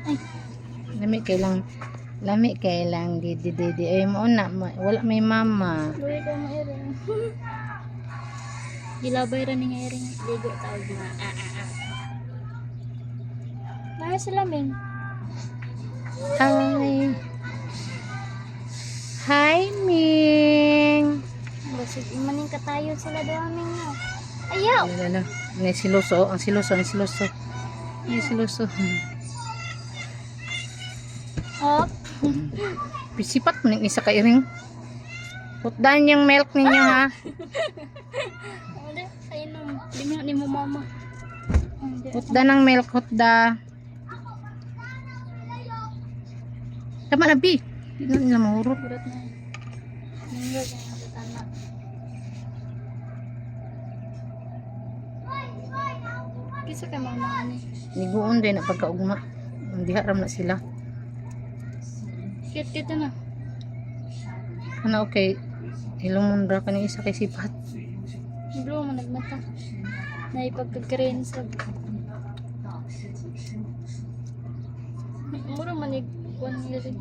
Ay, lami kay lang di ay mo na wala may mama. luwi ko mo iring. Gilabay ra ni nga iring. Ligo tawag na. Naya sila min. Hi Ming. Basig maning katayo sila do amin nga. Ayaw. Lala, ni siloso, ang siloso. Ni siloso. Hop. Pisipat mo ning isa ka iring. Putdan yung milk ninyo ha. Hindi, kainom. Hindi ni mo mama. Hutda ng milk, hutda. Tama na, Bi. Hindi na nila mahurot. Burat na. Ninggal na yung katana. Kisa kay mama ni. Niguon din na pagkaugma. Hindi haram na sila. Cute na. Ano, okay. Ilumundra ka ng isa kay sipat. Blue man nagmata. Naipagkagkarain sa. Mura man ikuan nila rin.